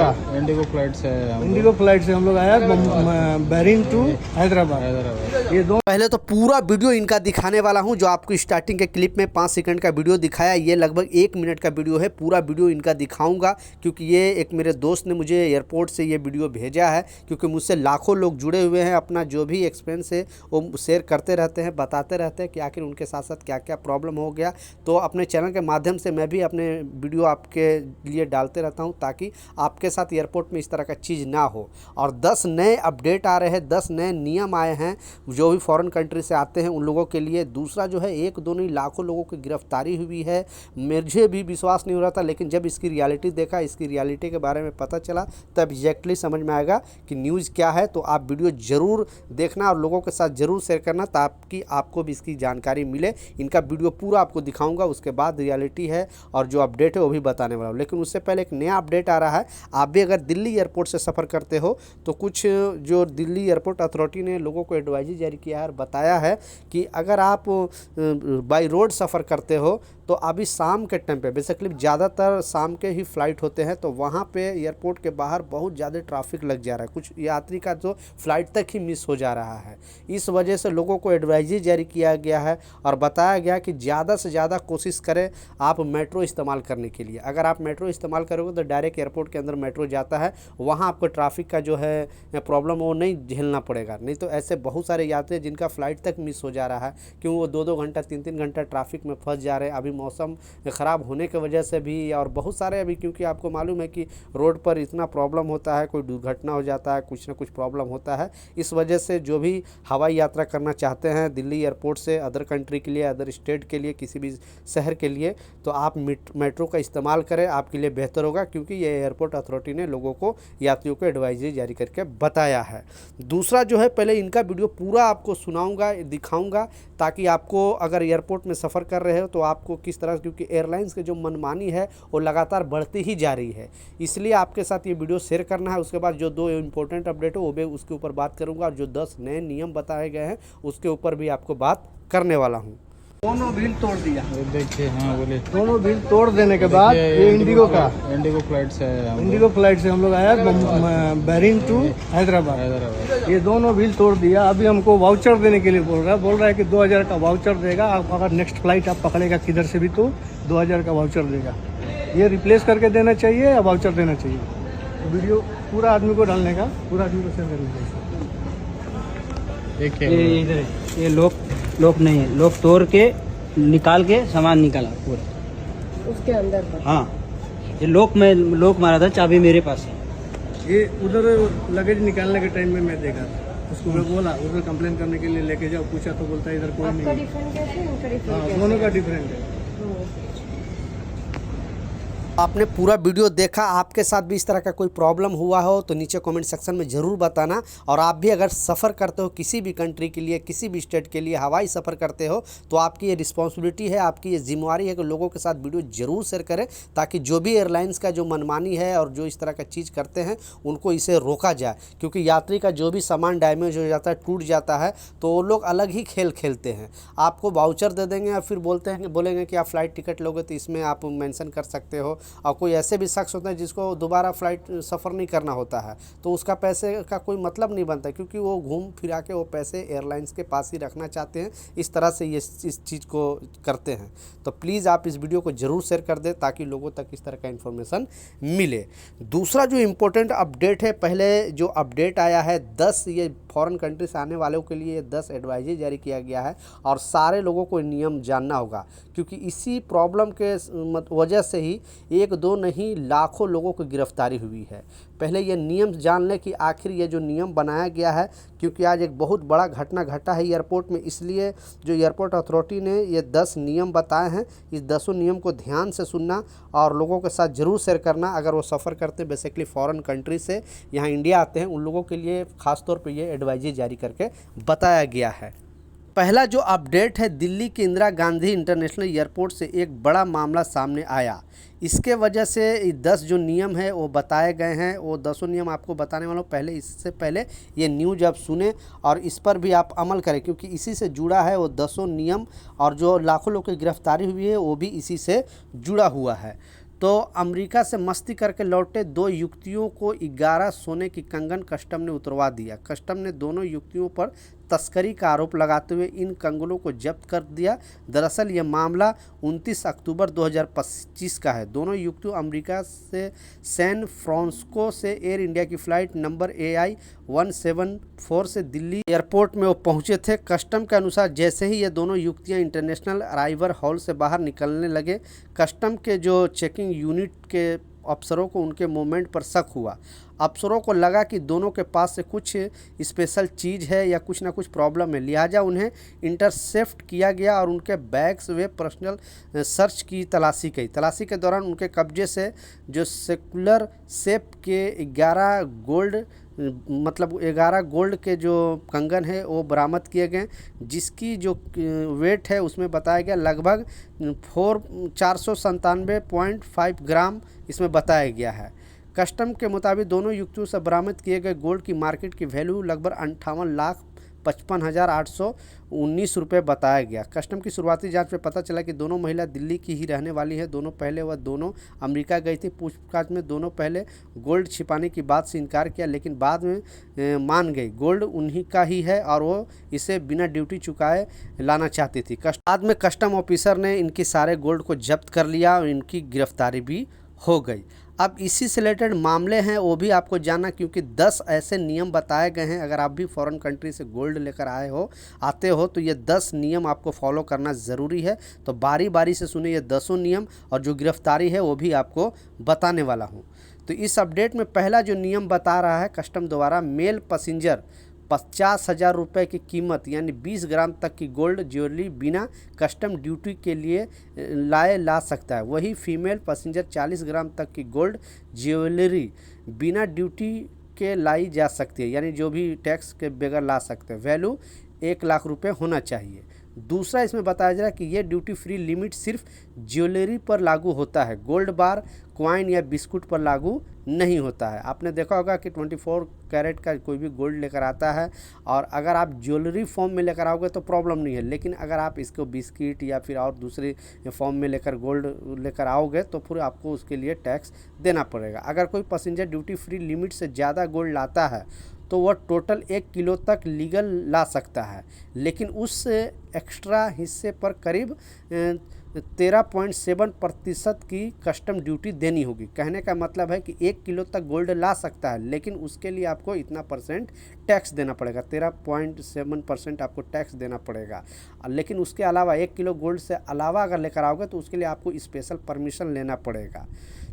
Indigo flight से हम लोग आया बहरीन टू हैदराबाद। ये दो पहले तो पूरा वीडियो इनका दिखाने वाला हूं, जो आपको स्टार्टिंग के क्लिप में 5 सेकंड का वीडियो दिखाया, ये लगभग 1 मिनट का वीडियो है। पूरा वीडियो इनका दिखाऊंगा क्योंकि ये एक मेरे दोस्त ने मुझे एयरपोर्ट से ये वीडियो भेजा है, क्योंकि मुझसे लाखों लोग जुड़े हुए हैं। अपना जो भी एक्सपीरियंस है वो शेयर करते रहते हैं, बताते रहते हैं कि आखिर उनके साथ साथ क्या क्या प्रॉब्लम हो गया। तो अपने चैनल के माध्यम से मैं भी अपने वीडियो आपके लिए डालते रहता हूँ ताकि आपके साथ एयरपोर्ट में इस तरह का चीज़ ना हो। और 10 नए अपडेट आ रहे हैं, 10 नए नियम आए हैं जो भी फॉरेन कंट्री से आते हैं उन लोगों के लिए। दूसरा जो है, एक दो नहीं लाखों लोगों की गिरफ्तारी हुई है। मुझे भी विश्वास नहीं हो रहा था, लेकिन जब इसकी रियलिटी देखा, इसकी रियलिटी के बारे में पता चला, तब एग्जैक्टली समझ में आएगा कि न्यूज़ क्या है। तो आप वीडियो ज़रूर देखना और लोगों के साथ ज़रूर शेयर करना ताकि आपको भी इसकी जानकारी मिले। इनका वीडियो पूरा आपको दिखाऊंगा, उसके बाद रियलिटी है और जो अपडेट है वो भी बताने वाला हूँ। लेकिन उससे पहले एक नया अपडेट आ रहा है। आप भी अगर दिल्ली एयरपोर्ट से सफ़र करते हो तो कुछ जो दिल्ली एयरपोर्ट अथॉरिटी ने लोगों को एडवाइजरी जारी किया है और बताया है कि अगर आप बाई रोड सफ़र करते हो तो अभी शाम के टाइम पे, बेसिकली ज़्यादातर शाम के ही फ़्लाइट होते हैं, तो वहाँ पे एयरपोर्ट के बाहर बहुत ज़्यादा ट्रैफिक लग जा रहा है। कुछ यात्री का जो फ़्लाइट तक ही मिस हो जा रहा है। इस वजह से लोगों को एडवाइजरी जारी किया गया है और बताया गया कि ज़्यादा से ज़्यादा कोशिश करें आप मेट्रो इस्तेमाल करने के लिए। अगर आप मेट्रो इस्तेमाल करोगे तो डायरेक्ट एयरपोर्ट के अंदर मेट्रो जाता है, वहाँ आपको ट्रैफिक का जो है प्रॉब्लम वो नहीं झेलना पड़ेगा। नहीं तो ऐसे बहुत सारे यात्री जिनका फ़्लाइट तक मिस हो जा रहा है, क्यों वो 2-2 घंटा 3-3 घंटा ट्रैफिक में फंस जा रहे हैं। अभी मौसम ख़राब होने की वजह से भी, और बहुत सारे अभी, क्योंकि आपको मालूम है कि रोड पर इतना प्रॉब्लम होता है, कोई दुर्घटना हो जाता है, कुछ ना कुछ प्रॉब्लम होता है। इस वजह से जो भी हवाई यात्रा करना चाहते हैं दिल्ली एयरपोर्ट से अदर कंट्री के लिए, अदर स्टेट के लिए, किसी भी शहर के लिए, तो आप मेट्रो का इस्तेमाल करें, आपके लिए बेहतर होगा। क्योंकि ये एयरपोर्ट अथॉरिटी ने लोगों को, यात्रियों को एडवाइजरी जारी करके बताया है। दूसरा जो है, पहले इनका वीडियो पूरा आपको सुनाऊंगा, दिखाऊंगा, ताकि आपको अगर एयरपोर्ट में सफ़र कर रहे हो तो आपको किस तरह, क्योंकि एयरलाइंस की जो मनमानी है वो लगातार बढ़ती ही जा रही है, इसलिए आपके साथ ये वीडियो शेयर करना है। उसके बाद जो 2 इम्पोर्टेंट अपडेट हो वो भी उसके ऊपर बात करूंगा, और जो 10 नए नियम बताए गए हैं उसके ऊपर भी आपको बात करने वाला हूँ। दोनों व्हील तोड़ दिया। देखिए, हाँ बोले। दोनों व्हील तोड़ देने के बाद ये इंडिगो फ्लाइट से हम लोग आया बहरीन टू हैदराबाद। ये दोनों व्हील तोड़ दिया। अभी हमको वाउचर देने के लिए बोल रहा है कि 2000 का वाउचर देगा। आप अगर नेक्स्ट फ्लाइट आप पकड़ेगा किधर से भी तो 2000 का वाउचर देगा। ये रिप्लेस करके देना चाहिए या वाउचर देना चाहिए। तो वीडियो पूरा आदमी को डालने का, पूरा आदमी को शेयर करने का। ये लोक नहीं है, लोक तोड़ के निकाल के सामान निकाला पूरा उसके अंदर। हाँ, ये लोक मारा था, चाबी मेरे पास है। ये उधर लगेज निकालने के टाइम में मैं देखा उसको, मैं बोला उधर कंप्लेन करने के लिए लेके जाओ, पूछा तो बोलता है इधर कोई नहीं। डिफरेंट कैसे, उनका डिफरेंट हाँ, दोनों का डिफरेंट है। आपने पूरा वीडियो देखा। आपके साथ भी इस तरह का कोई प्रॉब्लम हुआ हो तो नीचे कमेंट सेक्शन में ज़रूर बताना। और आप भी अगर सफ़र करते हो किसी भी कंट्री के लिए, किसी भी स्टेट के लिए हवाई सफ़र करते हो, तो आपकी ये रिस्पॉन्सिबिलिटी है, आपकी ये जिम्मेवारी है कि लोगों के साथ वीडियो ज़रूर शेयर करें, ताकि जो भी एयरलाइंस का जो मनमानी है और जो इस तरह का चीज़ करते हैं उनको इसे रोका जाए। क्योंकि यात्री का जो भी सामान डैमेज हो जाता है, टूट जाता है, तो वो लोग अलग ही खेल खेलते हैं। आपको वाउचर दे देंगे या फिर बोलेंगे कि आप फ़्लाइट टिकट लोगे तो इसमें आप मेंशन कर सकते हो। और कोई ऐसे भी शख्स होता है जिसको दोबारा फ़्लाइट सफ़र नहीं करना होता है, तो उसका पैसे का कोई मतलब नहीं बनता, क्योंकि वो घूम फिरा के वो पैसे एयरलाइंस के पास ही रखना चाहते हैं। इस तरह से ये इस चीज़ को करते हैं। तो प्लीज़ आप इस वीडियो को ज़रूर शेयर कर दें ताकि लोगों तक इस तरह का इन्फॉर्मेशन मिले। दूसरा जो इम्पोर्टेंट अपडेट है, पहले जो अपडेट आया है 10, ये फॉरेन कंट्री से आने वालों के लिए 10 एडवाइजरी जारी किया गया है और सारे लोगों को नियम जानना होगा। क्योंकि इसी प्रॉब्लम के वजह से ही 1-2 नहीं लाखों लोगों की गिरफ्तारी हुई है। पहले ये नियम जान लें कि आखिर ये जो नियम बनाया गया है, क्योंकि आज एक बहुत बड़ा घटना घटा है एयरपोर्ट में, इसलिए जो एयरपोर्ट अथॉरिटी ने ये 10 नियम बताए हैं, इस 10 नियम को ध्यान से सुनना और लोगों के साथ ज़रूर शेयर करना। अगर वो सफ़र करते हैं बेसिकली फॉरेन कंट्री से यहाँ इंडिया आते हैं, उन लोगों के लिए ख़ास तौर पे ये एडवाइजरी जारी करके बताया गया है। पहला जो अपडेट है, दिल्ली के इंदिरा गांधी इंटरनेशनल एयरपोर्ट से एक बड़ा मामला सामने आया। इसके वजह से 10 जो नियम है वो बताए गए हैं, वो 10 नियम आपको बताने वाला हूँ। पहले इससे पहले ये न्यूज़ आप सुने और इस पर भी आप अमल करें, क्योंकि इसी से जुड़ा है वो 10 नियम, और जो लाखों लोग की गिरफ्तारी हुई है वो भी इसी से जुड़ा हुआ है। तो अमेरिका से मस्ती करके लौटे 2 युवतियों को 11 सोने की कंगन कस्टम ने उतरवा दिया। कस्टम ने दोनों युवतियों पर तस्करी का आरोप लगाते हुए इन कंगनों को जब्त कर दिया। दरअसल यह मामला 29 अक्टूबर 2025 का है। दोनों युवतियों अमेरिका से सैन फ्रांसिस्को से एयर इंडिया की फ़्लाइट नंबर AI 174 से दिल्ली एयरपोर्ट में वो पहुंचे थे। कस्टम के अनुसार जैसे ही ये दोनों युवतियां इंटरनेशनल अराइवल हॉल से बाहर निकलने लगे, कस्टम के जो चेकिंग यूनिट के अफसरों को उनके मूवमेंट पर शक हुआ। अफसरों को लगा कि दोनों के पास से कुछ स्पेशल चीज़ है या कुछ ना कुछ प्रॉब्लम है, लिहाजा उन्हें इंटरसेप्ट किया गया और उनके बैग्स व पर्सनल सर्च की तलाशी की। तलाशी के दौरान उनके कब्जे से जो सेकुलर शेप के 11 गोल्ड के जो कंगन है वो बरामद किए गए, जिसकी जो वेट है उसमें बताया गया लगभग 497.5 ग्राम इसमें बताया गया है। कस्टम के मुताबिक दोनों युवतियों से बरामद किए गए गोल्ड की मार्केट की वैल्यू लगभग 58,55,819 रुपये बताया गया। कस्टम की शुरुआती जांच में पता चला कि दोनों महिला दिल्ली की ही रहने वाली है। दोनों अमेरिका गई थी। पूछताछ में दोनों पहले गोल्ड छिपाने की बात से इनकार किया, लेकिन बाद में मान गई गोल्ड उन्हीं का ही है और वो इसे बिना ड्यूटी चुकाए लाना चाहती थी। बाद में कस्टम ऑफिसर ने इनकी सारे गोल्ड को जब्त कर लिया और इनकी गिरफ्तारी भी हो गई। अब इसी से रिलेटेड मामले हैं वो भी आपको जानना, क्योंकि 10 ऐसे नियम बताए गए हैं। अगर आप भी फॉरेन कंट्री से गोल्ड लेकर आते हो तो ये 10 नियम आपको फॉलो करना ज़रूरी है। तो बारी बारी से सुने ये 10 नियम, और जो गिरफ्तारी है वो भी आपको बताने वाला हूँ। तो इस अपडेट में पहला जो नियम बता रहा है कस्टम द्वारा, मेल पैसेंजर 50,000 रुपये की कीमत यानी 20 ग्राम तक की गोल्ड ज्वेलरी बिना कस्टम ड्यूटी के लिए ला सकता है। वही फीमेल पैसेंजर 40 ग्राम तक की गोल्ड ज्वेलरी बिना ड्यूटी के लाई जा सकती है, यानी जो भी टैक्स के बगैर ला सकते हैं। वैल्यू 1 लाख रुपये होना चाहिए। दूसरा इसमें बताया जा रहा है कि ये ड्यूटी फ्री लिमिट सिर्फ ज्वेलरी पर लागू होता है, गोल्ड बार, क्वाइन या बिस्कुट पर लागू नहीं होता है। आपने देखा होगा कि 24 कैरेट का कोई भी गोल्ड लेकर आता है और अगर आप ज्वेलरी फॉर्म में लेकर आओगे तो प्रॉब्लम नहीं है, लेकिन अगर आप इसको बिस्किट या फिर और दूसरे फॉर्म में लेकर गोल्ड लेकर आओगे तो फिर आपको उसके लिए टैक्स देना पड़ेगा। अगर कोई पैसेंजर ड्यूटी फ्री लिमिट से ज़्यादा गोल्ड लाता है तो वह टोटल 1 किलो तक लीगल ला सकता है, लेकिन उस एक्स्ट्रा हिस्से पर करीब 13.7% की कस्टम ड्यूटी देनी होगी। कहने का मतलब है कि 1 किलो तक गोल्ड ला सकता है, लेकिन उसके लिए आपको इतना परसेंट टैक्स देना पड़ेगा, 13.7% आपको टैक्स देना पड़ेगा। लेकिन उसके अलावा 1 किलो गोल्ड से अलावा अगर लेकर आओगे तो उसके लिए आपको स्पेशल परमिशन लेना पड़ेगा।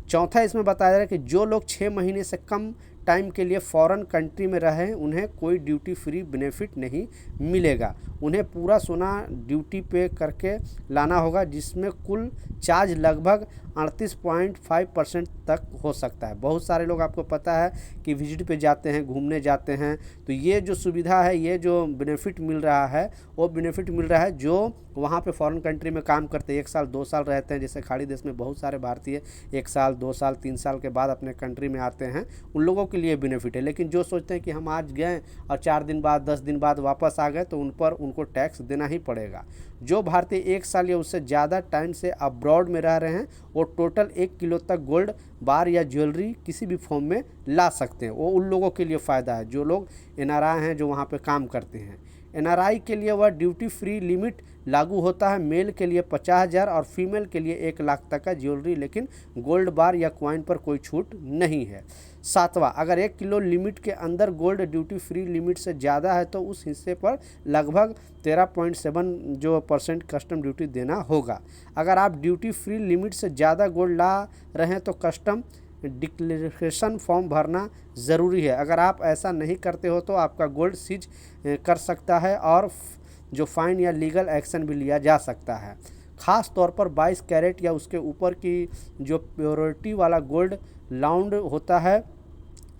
चौथा इसमें बताया जा रहा है कि जो लोग 6 महीने से कम टाइम के लिए फॉरेन कंट्री में रहें उन्हें कोई ड्यूटी फ्री बेनिफिट नहीं मिलेगा। उन्हें पूरा सोना ड्यूटी पे करके लाना होगा, जिसमें कुल चार्ज लगभग 38.5% तक हो सकता है। बहुत सारे लोग आपको पता है कि विजिट पे जाते हैं, घूमने जाते हैं, तो ये जो सुविधा है, ये जो बेनिफिट मिल रहा है वो बेनिफिट मिल रहा है जो वहाँ पे फॉरेन कंट्री में काम करते हैं, 1 साल 2 साल रहते हैं। जैसे खाड़ी देश में बहुत सारे भारतीय 1 साल 2 साल 3 साल के बाद अपने कंट्री में आते हैं, उन लोगों के लिए बेनिफिट है। लेकिन जो सोचते हैं कि हम आज गए और 4 दिन बाद 10 दिन बाद वापस आ गए तो उन पर उनको टैक्स देना ही पड़ेगा। जो भारतीय 1 साल या उससे ज़्यादा टाइम से अब्रॉड में रह रहे हैं वो टोटल 1 किलो तक गोल्ड बार या ज्वेलरी किसी भी फॉर्म में ला सकते हैं। वो उन लोगों के लिए फ़ायदा है जो लोग NRI हैं, जो वहाँ पे काम करते हैं। NRI के लिए वह ड्यूटी फ्री लिमिट लागू होता है। मेल के लिए 50,000 और फीमेल के लिए 1 लाख तक का ज्वेलरी, लेकिन गोल्ड बार या क्वाइन पर कोई छूट नहीं है। 7वां, अगर 1 किलो लिमिट के अंदर गोल्ड ड्यूटी फ्री लिमिट से ज़्यादा है तो उस हिस्से पर लगभग 13.7% कस्टम ड्यूटी देना होगा। अगर आप ड्यूटी फ्री लिमिट से ज़्यादा गोल्ड ला रहे हैं तो कस्टम डिक्लेरेशन फॉर्म भरना ज़रूरी है। अगर आप ऐसा नहीं करते हो तो आपका गोल्ड सीज कर सकता है और जो फाइन या लीगल एक्शन भी लिया जा सकता है। ख़ास तौर पर 22 कैरेट या उसके ऊपर की जो प्योरिटी वाला गोल्ड लाउंड होता है,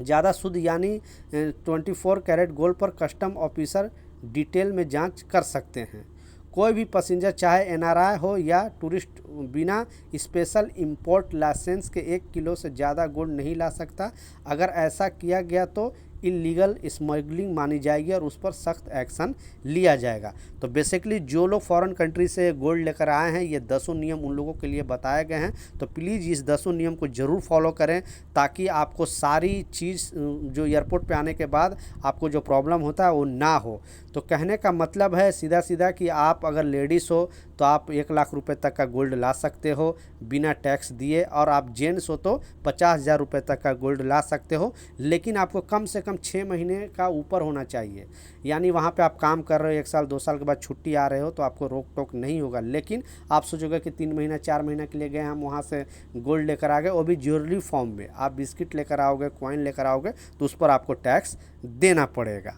ज़्यादा शुद्ध यानी 24 कैरेट गोल्ड पर कस्टम ऑफिसर डिटेल में जांच कर सकते हैं। कोई भी पैसेंजर चाहे NRI हो या टूरिस्ट बिना स्पेशल इंपोर्ट लाइसेंस के 1 किलो से ज़्यादा गोल्ड नहीं ला सकता। अगर ऐसा किया गया तो इलीगल स्मगलिंग मानी जाएगी और उस पर सख्त एक्शन लिया जाएगा। तो बेसिकली जो लोग फॉरेन कंट्री से गोल्ड लेकर आए हैं, ये 10 नियम उन लोगों के लिए बताए गए हैं। तो प्लीज़ इस 10 नियम को ज़रूर फॉलो करें, ताकि आपको सारी चीज़ जो एयरपोर्ट पे आने के बाद आपको जो प्रॉब्लम होता है वो ना हो। तो कहने का मतलब है सीधा सीधा कि आप अगर लेडीज़ हो तो आप 1 लाख रुपए तक का गोल्ड ला सकते हो बिना टैक्स दिए, और आप जेंट्स हो तो 50,000 रुपये तक का गोल्ड ला सकते हो। लेकिन आपको कम से कम 6 महीने का ऊपर होना चाहिए, यानी वहाँ पे आप काम कर रहे हो, 1 साल 2 साल के बाद छुट्टी आ रहे हो तो आपको रोक टोक नहीं होगा। लेकिन आप सोचोगे कि 3 महीना 4 महीना के लिए गए, हम वहाँ से गोल्ड लेकर आ गए, वो भी ज्वेलरी फॉर्म में, आप बिस्किट लेकर आओगे, कॉइन लेकर आओगे, तो उस पर आपको टैक्स देना पड़ेगा।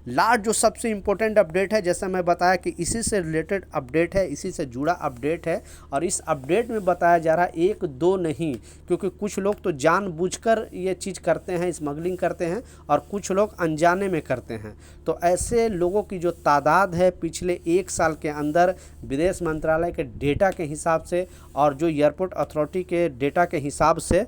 लास्ट जो सबसे इम्पोर्टेंट अपडेट है, जैसा मैं बताया कि इसी से रिलेटेड अपडेट है, इसी से जुड़ा अपडेट है, और इस अपडेट में बताया जा रहा है 1 2 नहीं, क्योंकि कुछ लोग तो जानबूझकर ये चीज़ करते हैं, स्मगलिंग करते हैं, और कुछ लोग अनजाने में करते हैं। तो ऐसे लोगों की जो तादाद है पिछले 1 साल के अंदर विदेश मंत्रालय के डेटा के हिसाब से और जो एयरपोर्ट अथॉरिटी के डेटा के हिसाब से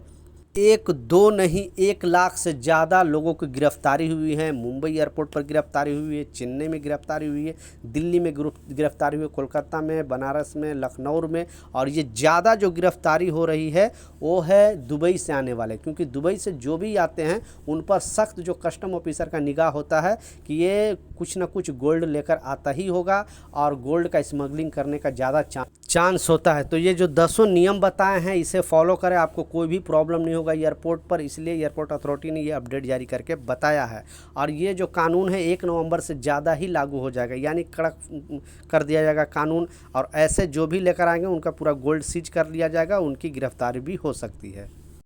1 2 नहीं 1 लाख से ज़्यादा लोगों की गिरफ्तारी हुई है। मुंबई एयरपोर्ट पर गिरफ्तारी हुई है, चेन्नई में गिरफ्तारी हुई है, दिल्ली में गिरफ्तारी हुई है, कोलकाता में, बनारस में, लखनऊ में, और ये ज़्यादा जो गिरफ्तारी हो रही है वो है दुबई से आने वाले, क्योंकि दुबई से जो भी आते हैं उन पर सख्त जो कस्टम ऑफिसर का निगाह होता है कि ये कुछ ना कुछ गोल्ड लेकर आता ही होगा, और गोल्ड का स्मगलिंग करने का ज़्यादा चांस होता है। तो ये जो 10 नियम बताए हैं इसे फॉलो करें, आपको कोई भी प्रॉब्लम नहीं होगा एयरपोर्ट पर, इसलिए एयरपोर्ट अथॉरिटी ने ये अपडेट जारी करके बताया है। और ये जो कानून है 1 नवंबर से ज़्यादा ही लागू हो जाएगा, यानी कड़क कर दिया जाएगा कानून, और ऐसे जो भी लेकर आएंगे उनका पूरा गोल्ड सीज कर लिया जाएगा, उनकी गिरफ्तारी भी हो सकती है।